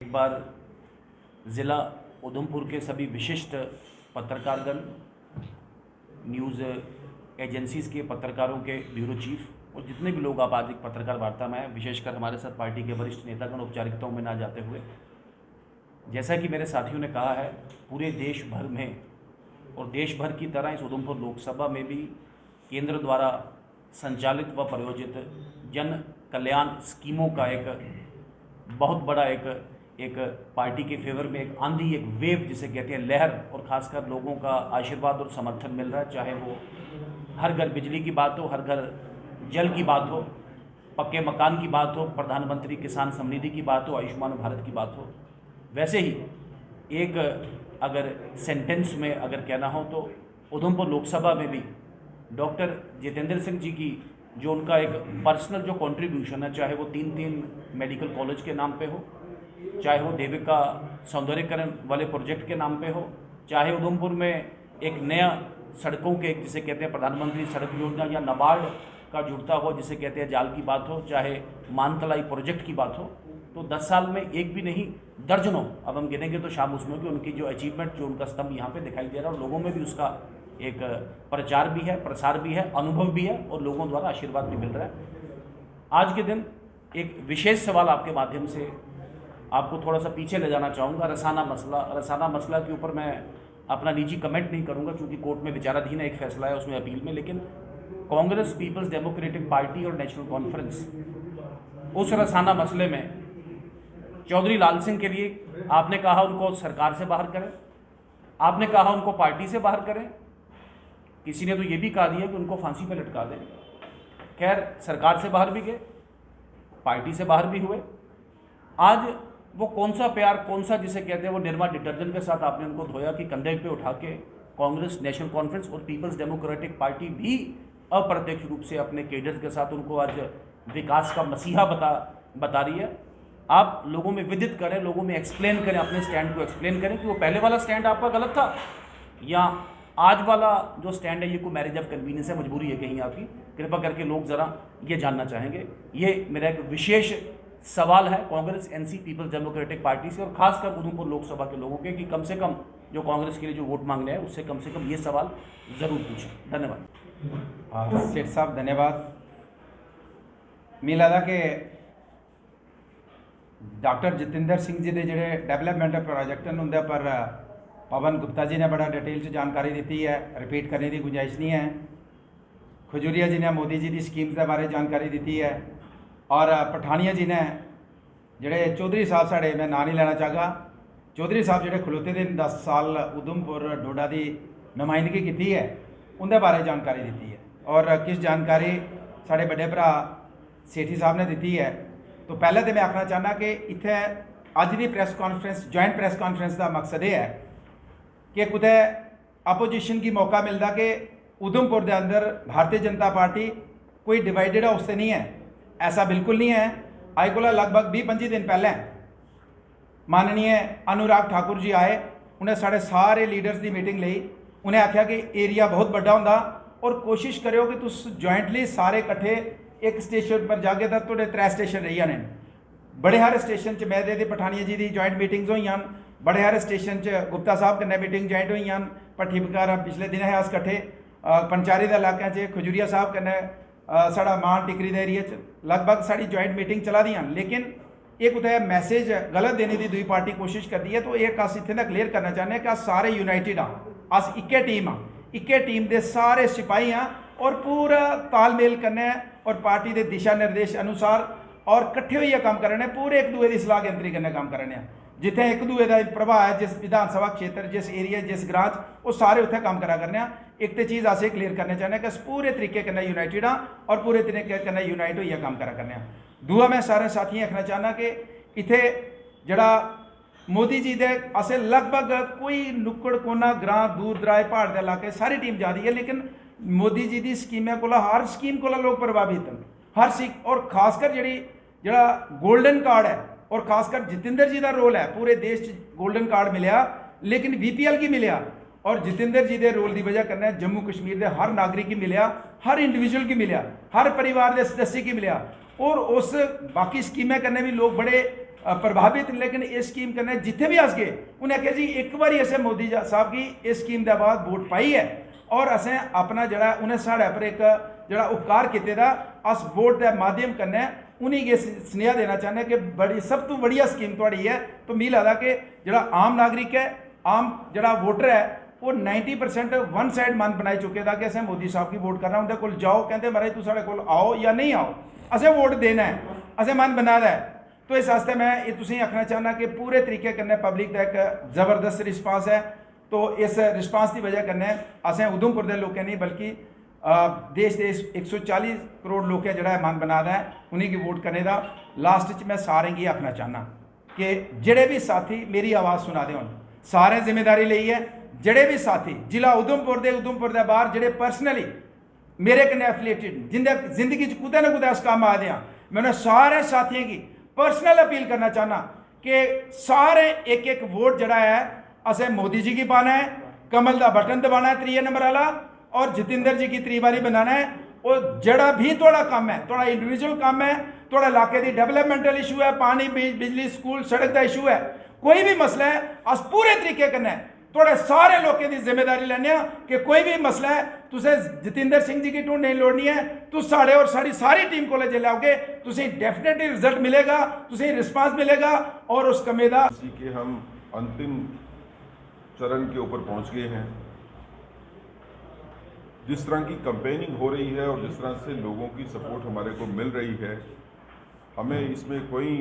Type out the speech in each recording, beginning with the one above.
एक बार ज़िला उधमपुर के सभी विशिष्ट पत्रकारगण, न्यूज़ एजेंसीज़ के पत्रकारों के ब्यूरो चीफ और जितने भी लोग आप आज एक पत्रकार वार्ता में हैं, विशेषकर हमारे साथ पार्टी के वरिष्ठ नेतागण, औपचारिकताओं में ना जाते हुए, जैसा कि मेरे साथियों ने कहा है, पूरे देश भर में और देश भर की तरह इस उधमपुर लोकसभा में भी केंद्र द्वारा संचालित व प्रायोजित जन कल्याण स्कीमों का एक बहुत बड़ा एक पार्टी के फेवर में एक आंधी, एक वेव जिसे कहते हैं, लहर, और ख़ासकर लोगों का आशीर्वाद और समर्थन मिल रहा है। चाहे वो हर घर बिजली की बात हो, हर घर जल की बात हो, पक्के मकान की बात हो, प्रधानमंत्री किसान समृद्धि की बात हो, आयुष्मान भारत की बात हो। वैसे ही एक अगर सेंटेंस में अगर कहना हो तो उधमपुर लोकसभा में भी डॉक्टर जितेंद्र सिंह जी की जो उनका एक पर्सनल जो कंट्रीब्यूशन है, चाहे वो 3 मेडिकल कॉलेज के नाम पे हो, चाहे वो देविका सौंदर्यकरण वाले प्रोजेक्ट के नाम पे हो, चाहे उधमपुर में एक नया सड़कों के जिसे कहते हैं प्रधानमंत्री सड़क योजना या नाबार्ड का जुड़ता हो जिसे कहते हैं जाल की बात हो, चाहे मानतलाई प्रोजेक्ट की बात हो, तो 10 साल में एक भी नहीं दर्जनों, अब हम गिनेंगे तो शाम उसमें कि उनकी जो अचीवमेंट, जो उनका स्तंभ यहाँ पे दिखाई दे रहा है, और लोगों में भी उसका एक प्रचार भी है, प्रसार भी है, अनुभव भी है और लोगों द्वारा आशीर्वाद भी मिल रहा है। आज के दिन एक विशेष सवाल आपके माध्यम से आपको थोड़ा सा पीछे ले जाना चाहूँगा। रसाना मसला के ऊपर मैं अपना निजी कमेंट नहीं करूँगा क्योंकि कोर्ट में विचाराधीन एक फैसला है उसमें अपील में, लेकिन कांग्रेस, पीपल्स डेमोक्रेटिक पार्टी और नेशनल कॉन्फ्रेंस उस रसाना मसले में चौधरी लाल सिंह के लिए आपने कहा उनको सरकार से बाहर करें, आपने कहा उनको पार्टी से बाहर करें, किसी ने तो ये भी कहा दिया कि उनको फांसी पर लटका दें। खैर, सरकार से बाहर भी गए, पार्टी से बाहर भी हुए। आज वो कौन सा प्यार, कौन सा जिसे कहते हैं वो निरमा डिटर्जेंट के साथ आपने उनको धोया कि कंधे पे उठा के कांग्रेस, नेशनल कॉन्फ्रेंस और पीपल्स डेमोक्रेटिक पार्टी भी अप्रत्यक्ष रूप से अपने केडर्स के साथ उनको आज विकास का मसीहा बता रही है। आप लोगों में विदित करें, लोगों में एक्सप्लेन करें, अपने स्टैंड को एक्सप्लेन करें कि वो पहले वाला स्टैंड आपका गलत था या आज वाला जो स्टैंड है ये कोई मैरिज ऑफ कन्वीनियंस है, मजबूरी है कहीं आपकी। कृपा करके लोग ज़रा ये जानना चाहेंगे। ये मेरा एक विशेष सवाल है Congress, NC, People's Democratic Party से और खासकर उधमपुर लोकसभा के लोगों के कि कम से कम जो कांग्रेस के लिए जो वोट मांग रहे हैं उससे कम से कम ये सवाल ज़रूर पूछें। धन्यवाद। सेठ साहब धन्यवाद। मिला था कि डॉक्टर जितेंद्र सिंह जी के जोड़े डेवलपमेंट प्रोजेक्ट हैं उनके पर पवन गुप्ता जी ने बड़ा डिटेल से जानकारी दी है, रिपीट करने की गुंजाइश नहीं है। खजूरिया जी ने मोदी जी की स्कीम्स के बारे जानकारी दी है और पठानिया जी ने जोड़े चौधरी साहब साढ़े, मैं ना नहीं लेना चाहगा, चौधरी साहब जोड़े खलोते दिन 10 साल उधमपुर डोडा की नुमाइंदगी की है उनके बारे जानकारी दी है और किस जानकारी साढ़े बड़े भरा सेठी साहब ने दी है। तो पहले तो मैं आखना चाहना कि इत्थे अज की press conference, joint press conference का मकसद यह है कि कुतै अपोजिशन की मौका मिलता कि उधमपुर के अंदर भारतीय जनता पार्टी कोई डिवाइडेड हाउस से नहीं है, ऐसा बिल्कुल नहीं है। अज को लगभग 20-25 दिन पहले माननीय अनुराग ठाकुर जी आए, उन्हें साढ़े सारे लीडर्स की मीटिंग ली, उन्हें आख्या कि एरिया बहुत बड़ा होंदा और कोशिश करो कि तुस जॉइंटली सारे कट्ठे एक स्टेशन पर जाके तो थोड़े 3 स्टेशन रही ने। बड़े हारे स्टेशन च मैं दे पठानिया जी की जॉइंट मीटिंग्स हुई, बड़े हारे स्टेशन च गुप्ता साहब कन्नै मीटिंग जॉइंट हुई, भट्ठी बकारा पिछले दिन है अस कट्ठे पंचारी के इलाके च खजूरिया साहब कन्नै साढ़ा मान टिकरी के एरिया लगभग साड़ी जॉइंट मीटिंग चला दी, लेकिन एक कुतै मैसेज गलत देने की दूई पार्टी कोशिश करती है। तो एक अस इत्थे क्लीयर करना चाहते हैं कि अस सारे यूनाइटेड हाँ, अस इक्के टीम हाँ, इक्के टीम के सारे सिपाही हाँ और पूरा तालमेल करने और पार्टी के दिशा निर्देश अनुसार और कट्ठे होइए काम करने, पूरे एक दूए की सलाह गिनतरी करने काम करने, जिथे एक दूए का प्रभाव है, जिस विधानसभा क्षेत्र, जिस एरिया, जिस ग्रां वो सारे उत्थे काम करा करने। एक तो चीज़ अस क्लीयर करने चाहते हैं कि पूरे तरीके कन्नै यूनाइटेड हाँ और पूरे तरीके कन्नै यूनाइट होइए काम करा करने। दूआ मैं सारे साथियों आखना चाहना कि इत्थे जड़ा मोदी जी दे असें लगभग कोई नुक्कड़ कोना ग्रां दूर दराज पहाड़ के इलाके सारी टीम जा रही है, लेकिन मोदी जी की स्कीमें को हर स्कीम को लोग प्रभावित हैं, हर सीख और खासकर जड़ा गोल्डन कार्ड है और खासकर जितेंद्र जी का रोल है, पूरे देश गोल्डन कार्ड मिलया लेकिन VPL की मिलया और जितेंद्र जी के रोल की वजह करना जम्मू कश्मीर के हर नागरिक की मिलया, हर इंडिविजुअल की मिलया, हर परिवार के सदस्य की मिलया और उस बाकी स्कीमें करने भी लोग बड़े प्रभावित, लेकिन ये स्कीम कन्नै जिथे भी अस गए उन्हें आखेआ जी एक बारी असें मोदी साहब गी इस स्कीम के बाद वोट पाई है और असें अपना जड़ा उन्हें साढ़े पर एक जड़ा उपकार कीते दा, अस वोट के माध्यम कन्नै उन्हीं गे सनेहा देना चाहते कि बड़ी सब तो बढ़िया स्कीम थोड़ी है। तो मिगी लगदा कि जड़ा आम नागरिक है, आम जड़ा वोटर है, वो 90% वन साइड मन बनाई चुके दा कि असें मोदी साहब की वोट करना। उनके कोल जाओ, कहते महाराज तू साढ़े कोल आओ या नहीं आओ, असें वोट देना है, असें मन बना दा है। तो इस वास्ते मैं ये तुसें आखना चाहना कि पूरे तरीके कन्नै पब्लिक का एक जबरदस्त रिस्पांस है। तो इस रिस्पांस की वजह कन्नै असें उधमपुर के लोकें नहीं बल्कि देश के 140 करोड़ लोकें जड़ा मन बना दा है उन्हीं की वोट करने का। लास्ट च मैं सारें की आखना चाहना कि जेड़े भी साथी मेरी आवाज़ सुना दे होन, सारे जिम्मेदारी ली है। जेड़े भी साथी जिला उधमपुर के बाहर जेड़े पर्सनली मेरे कन्नै एफिलिएटेड जिंदे जिंदगी च कुदै ना कुदै अस कम्म आ दे, मैं उन्हें सारे साथियों की पर्सनल अपील करना चाहना कि सारे एक एक वोट जड़ा है असें मोदी जी की पाना है, कमल का बटन दबाना है 3 नंबर वाला, और जितेंद्र जी की 3 बारी बनाना है। और जड़ा भी थोड़ा काम है, थोड़ा इंडिविजुअल काम है, थोड़ा इलाके की डेवलपमेंटल इशू है, पानी बिजली स्कूल सड़क का इशू है, कोई भी मसला है अस पूरे तरीके कन्नै थोड़े सारे लोगों की जिम्मेदारी लैने कि कोई भी मसला है तुसें जितेंद्र सिंह जी की ढूंढने की लोड़ नहीं है, तुम साढ़े और सारी टीम को जे लाओगे तुसें डेफिनेटली रिजल्ट मिलेगा, तुसें रिस्पांस मिलेगा। और उस कमे का के हम अंतिम चरण के ऊपर पहुंच गए हैं। जिस तरह की कैंपेनिंग हो रही है और जिस तरह से लोगों की सपोर्ट हमारे को मिल रही है, हमें इसमें कोई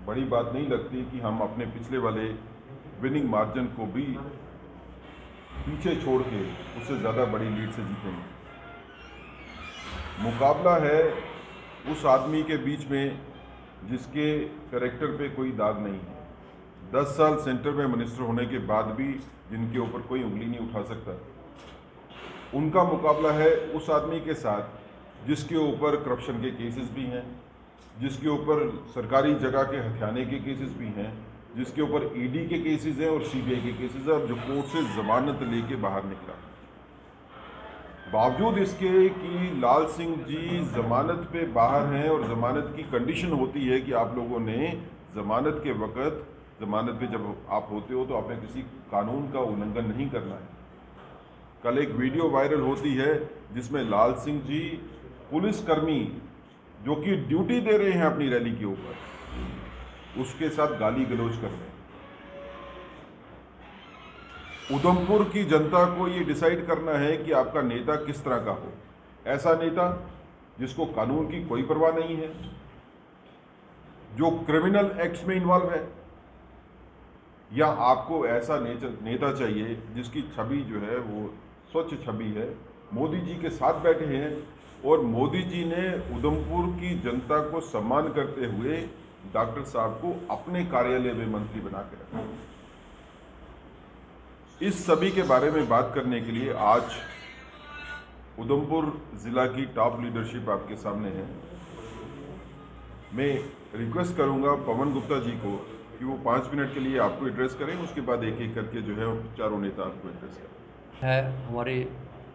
बड़ी बात नहीं लगती कि हम अपने पिछले वाले विनिंग मार्जिन को भी पीछे छोड़ के उससे ज़्यादा बड़ी लीड से जीतेंगे। मुकाबला है उस आदमी के बीच में जिसके कैरेक्टर पे कोई दाग नहीं है। 10 साल सेंटर में मिनिस्टर होने के बाद भी जिनके ऊपर कोई उंगली नहीं उठा सकता, उनका मुकाबला है उस आदमी के साथ जिसके ऊपर करप्शन के केसेस भी हैं, जिसके ऊपर सरकारी जगह के हथियाने के केसेस भी हैं, जिसके ऊपर ईडी के केसेस हैं और सीबीआई के केसेस हैं, और जो कोर्ट से जमानत लेके बाहर निकला। बावजूद इसके कि लाल सिंह जी जमानत पे बाहर हैं और जमानत की कंडीशन होती है कि आप लोगों ने जमानत के वक्त, जमानत पे जब आप होते हो तो आपने किसी कानून का उल्लंघन नहीं करना है। कल एक वीडियो वायरल होती है जिसमें लाल सिंह जी पुलिसकर्मी जो कि ड्यूटी दे रहे हैं अपनी रैली के ऊपर, उसके साथ गाली गलौज कर रहे हैं। उधमपुर की जनता को ये डिसाइड करना है कि आपका नेता किस तरह का हो। ऐसा नेता जिसको कानून की कोई परवाह नहीं है, जो क्रिमिनल एक्ट्स में इन्वॉल्व है, या आपको ऐसा नेता चाहिए जिसकी छवि जो है वो स्वच्छ छवि है, मोदी जी के साथ बैठे हैं और मोदी जी ने उधमपुर की जनता को सम्मान करते हुए डॉक्टर साहब को अपने कार्यालय में मंत्री बना के रखा। इस सभी के बारे में बात करने के लिए आज उधमपुर ज़िला की टॉप लीडरशिप आपके सामने है। मैं रिक्वेस्ट करूंगा पवन गुप्ता जी को कि वो 5 मिनट के लिए आपको एड्रेस करें, उसके बाद एक एक करके जो है चारों नेता आपको एड्रेस करें। है हमारे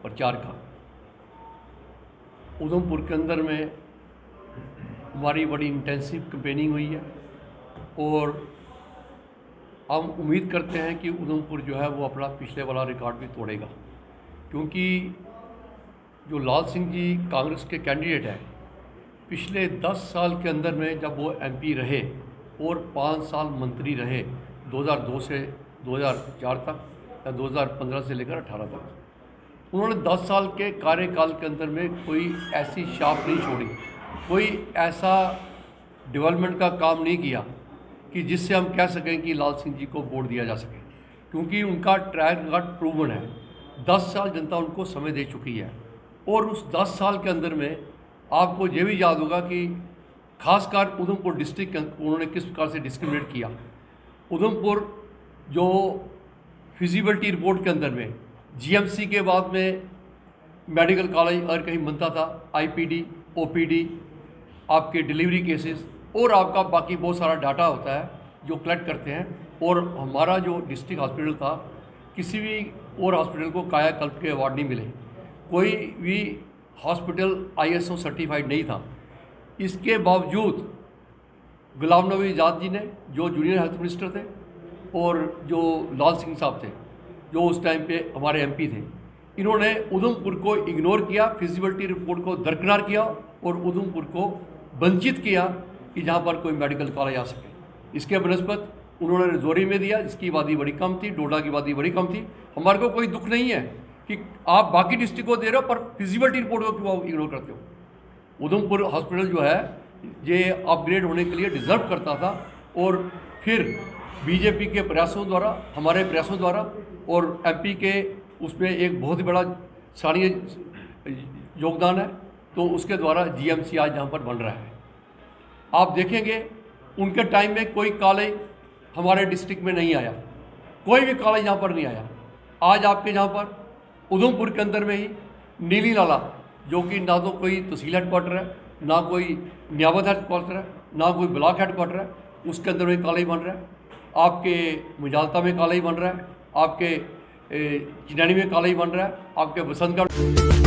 प्रचार का उधमपुर के अंदर में हमारी बड़ी इंटेंसिव कैंपेनिंग हुई है और हम उम्मीद करते हैं कि उधमपुर जो है वो अपना पिछले वाला रिकॉर्ड भी तोड़ेगा, क्योंकि जो लाल सिंह जी कांग्रेस के कैंडिडेट हैं, पिछले 10 साल के अंदर में जब वो एमपी रहे और 5 साल मंत्री रहे 2002 से 2004 तक या 2015 से लेकर 18 तक, उन्होंने 10 साल के कार्यकाल के अंदर में कोई ऐसी छाप नहीं छोड़ी, कोई ऐसा डेवलपमेंट का काम नहीं किया कि जिससे हम कह सकें कि लाल सिंह जी को वोट दिया जा सके, क्योंकि उनका ट्रैक रिकॉर्ड प्रूवन है। 10 साल जनता उनको समय दे चुकी है और उस 10 साल के अंदर में आपको ये भी याद होगा कि खासकर उधमपुर डिस्ट्रिक्ट उन्होंने किस प्रकार से डिस्क्रिमिनेट किया। उधमपुर जो फिजिबिलिटी रिपोर्ट के अंदर में जीएमसी के बाद में मेडिकल कॉलेज अगर कहीं बनता था, आईपीडी, ओपीडी, आपके डिलीवरी केसेस और आपका बाकी बहुत सारा डाटा होता है जो कलेक्ट करते हैं, और हमारा जो डिस्ट्रिक्ट हॉस्पिटल था किसी भी और हॉस्पिटल को कायाकल्प के अवार्ड नहीं मिले, कोई भी हॉस्पिटल ISO सर्टिफाइड नहीं था। इसके बावजूद गुलाम नबी आज़ाद जी ने, जो जूनियर हेल्थ मिनिस्टर थे, और जो लाल सिंह साहब थे, जो उस टाइम पे हमारे एमपी थे, इन्होंने उधमपुर को इग्नोर किया, फिजिबिलिटी रिपोर्ट को दरकिनार किया और उधमपुर को वंचित किया कि जहाँ पर कोई मेडिकल कॉलेज आ सके। इसके बनस्पत उन्होंने रजौरी में दिया, जिसकी आबादी बड़ी कम थी, डोडा की आबादी बड़ी कम थी। हमारे को कोई दुख नहीं है कि आप बाकी डिस्ट्रिक्ट को दे रहे हो, पर फिजिबिलिटी रिपोर्ट को क्यों इग्नोर करते हो। उधमपुर हॉस्पिटल जो है ये अपग्रेड होने के लिए डिज़र्व करता था, और फिर बीजेपी के प्रयासों द्वारा, हमारे प्रयासों द्वारा और एमपी के उसमें एक बहुत ही बड़ा सराहनीय योगदान है, तो उसके द्वारा जीएमसी आज यहाँ पर बन रहा है। आप देखेंगे उनके टाइम में कोई कॉलेज हमारे डिस्ट्रिक्ट में नहीं आया, कोई भी कॉलेज यहाँ पर नहीं आया। आज आपके यहाँ पर उधमपुर के अंदर में ही नीली नाला, जो कि ना तो कोई तहसील हेडक्वार्टर है, ना कोई नियामत हेडक्वार्टर है, ना कोई ब्लॉक हेडक्वार्टर है, उसके अंदर में कॉलेज बन रहा है। आपके मुजालता में कॉलेज बन रहा है, आपके चिनानी में कॉलेज बन रहा है, आपके बसंतगढ़